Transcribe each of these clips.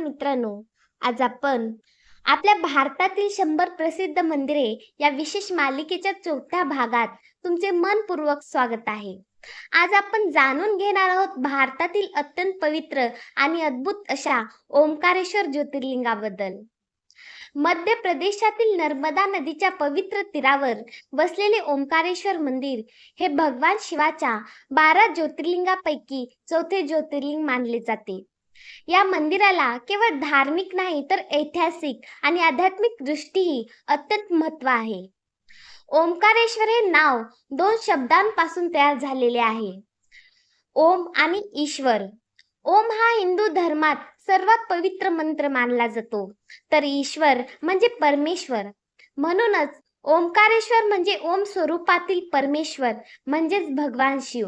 मित्रांनो, आज आपण आपल्या भारतातील 100 प्रसिद्ध मंदिरे या विशेष मालिकेच्या चौथ्या भागात तुमचे मनपूर्वक स्वागत आहे. आज आपण जाणून घेणार आहोत भारतातील अत्यंत पवित्र आणि अद्भुत अशा ओंकारेश्वर ज्योतिर्लिंगाबद्दल. मध्य प्रदेशातील नर्मदा नदीच्या पवित्र तीरावर बसलेले ओंकारेश्वर मंदिर हे भगवान शिवाच्या 12 ज्योतिर्लिंगापैकी चौथे ज्योतिर्लिंग मानले जाते. या मंदिराला केवळ धार्मिक नाही तर ऐतिहासिक आणि आध्यात्मिक दृष्टीही अत्यंत महत्त्व आहे. ओंकारेश्वर हे नाव 2 शब्दांपासून तयार झालेले आहे. ओम आणि ईश्वर. ओम हा हिंदू धर्मात सर्वात पवित्र मंत्र मानला जातो, तर ईश्वर म्हणजे परमेश्वर. म्हणूनच ओंकारेश्वर म्हणजे ओम स्वरूपातील परमेश्वर म्हणजेच भगवान शिव.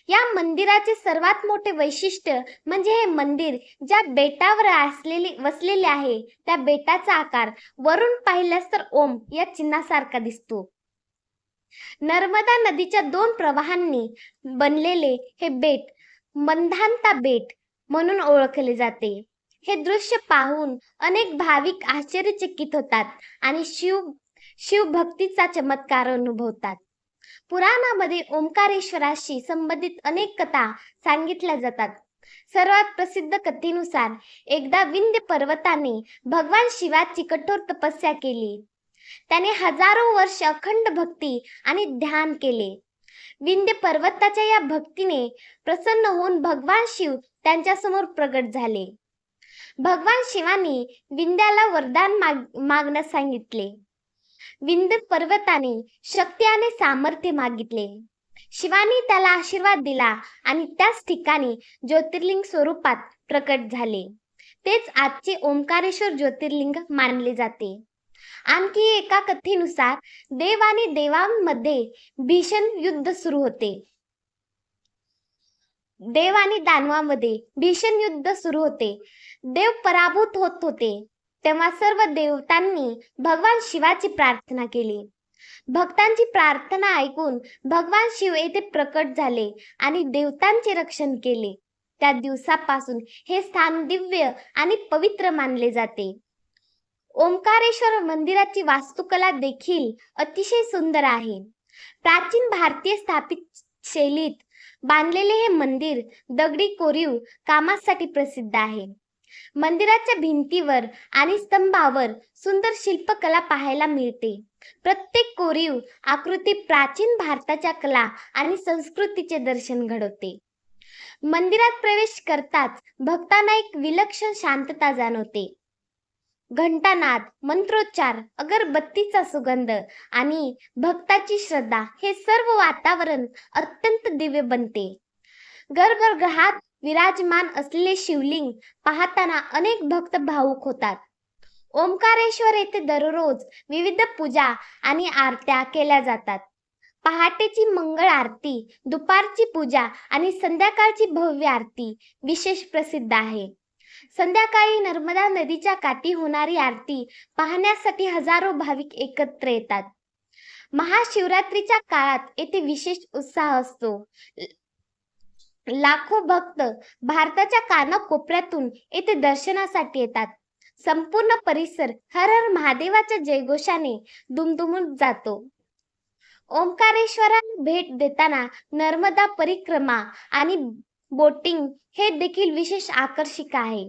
या मंदिराचे सर्वात मोठे वैशिष्ट्य म्हणजे हे मंदिर ज्या बेटावर वसलेले आहे त्या बेटाचा आकार वरून पाहिल्यास तर ओम या चिन्हासारखा दिसतो. नर्मदा नदीच्या 2 प्रवाहांनी बनलेले हे बेट मंदान्ता बेट म्हणून ओळखले जाते. हे दृश्य पाहून अनेक भाविक आश्चर्यचकित होतात आणि शिवभक्तीचा चमत्कार अनुभवतात. पुराणामध्ये ओंकारेश्वराशी संबंधित अनेक कथा सांगितल्या जातात. सर्वात प्रसिद्ध कथेनुसार एकदा विंध्य पर्वताने भगवान शिवाची कठोर तपस्या केली. त्याने हजारो वर्ष अखंड भक्ती आणि ध्यान केले. विंध्य पर्वताच्या या भक्तीने प्रसन्न होऊन भगवान शिव त्यांच्यासमोर प्रगट झाले. भगवान शिवानी विंध्याला वरदान मागण्यास सांगितले. विंध्य पर्वताने शक्ती आणि सामर्थ्य मागितले. शिवानी त्याला आशीर्वाद दिला आणि त्याच ठिकाणी ज्योतिर्लिंग स्वरूपात प्रकट झाले. तेच आजचे ओंकारेश्वर ज्योतिर्लिंग मानले जाते. आणखी एका कथेनुसार देव आणि देवांमध्ये भीषण युद्ध सुरू होते. देव आणि दानवांमध्ये भीषण युद्ध सुरू होते. देव पराभूत होत होते. तेव्हा सर्व देवतांनी भगवान शिवाची प्रार्थना केली. भक्तांची प्रार्थना ऐकून भगवान शिव येथे प्रकट झाले आणि देवतांचे रक्षण केले. त्या दिवसापासून हे स्थान दिव्य आणि पवित्र मानले जाते. ओंकारेश्वर मंदिराची वास्तुकला देखील अतिशय सुंदर आहे. प्राचीन भारतीय स्थापित शैलीत बांधलेले हे मंदिर दगडी कोरीव कामासाठी प्रसिद्ध आहे. मंदिराच्या भिंतीवर आणि स्तंभावर सुंदर शिल्पकला पाहायला मिळते. प्रत्येक कोरीव आकृती प्राचीन भारताच्या कला आणि संस्कृतीचे दर्शन घडवते. मंदिरात प्रवेश करताच भक्तांना एक विलक्षण शांतता जाणवते. घंटानाद, मंत्रोच्चार, अगरबत्तीचा सुगंध आणि भक्ताची श्रद्धा हे सर्व वातावरण अत्यंत दिव्य बनते. गर्भगृहात विराजमान असलेले शिवलिंग पाहताना अनेक भक्त भावुक होतात. ओंकारेश्वर येथे दररोज विविध पूजा आणि आरत्या केल्या जातात. पहाटेची मंगळ आरती, दुपारची पूजा आणि संध्याकाळची भव्य आरती विशेष प्रसिद्ध आहे. संध्याकाळी नर्मदा नदीच्या काठी होणारी आरती पाहण्यासाठी हजारो भाविक एकत्र येतात. महाशिवरात्रीच्या काळात येथे विशेष उत्साह असतो. लाखो भक्त भारताच्या कानाकोपऱ्यातून येथे दर्शनासाठी येतात. संपूर्ण परिसर हर हर महादेवाच्या जयघोषाने दुमदुमून जातो. ओंकारेश्वराला भेट देताना नर्मदा परिक्रमा आणि बोटिंग हे देखील विशेष आकर्षक आहे.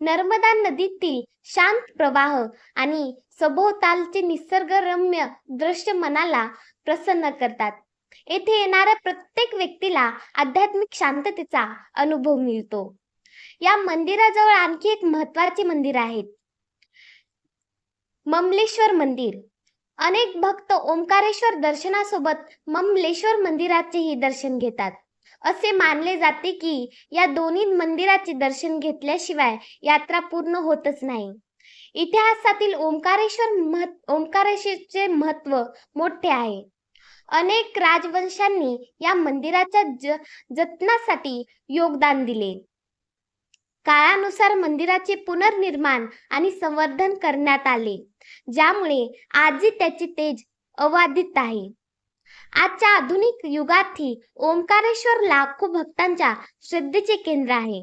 नर्मदा नदीतील शांत प्रवाह आणि सभोवतालचे निसर्गरम्य दृश्य मनाला प्रसन्न करतात. येथे येणाऱ्या प्रत्येक व्यक्तीला आध्यात्मिक शांततेचा अनुभव मिळतो. या मंदिराजवळ आणखी एक महत्त्वाचे मंदिर आहे, ममलेश्वर मंदिर. अनेक भक्त ओंकारेश्वर दर्शनासोबत ममलेश्वर मंदिराचेही दर्शन घेतात. असे मानले जाते की या दोन्ही मंदिराचे दर्शन घेतल्याशिवाय यात्रा पूर्ण होतच नाही. इतिहासातील ओंकारेश्वरचे महत्त्व मोठे आहे. अनेक राजवंशांनी या मंदिराच्या जतनासाठी योगदान दिले. काळानुसार मंदिराचे पुनर्निर्माण आणि संवर्धन करण्यात आले, ज्यामुळे आजही त्याचे तेज अबाधित आहे. आजच्या आधुनिक युगातही ओंकारेश्वर लाखो भक्तांच्या श्रद्धेचे केंद्र आहे.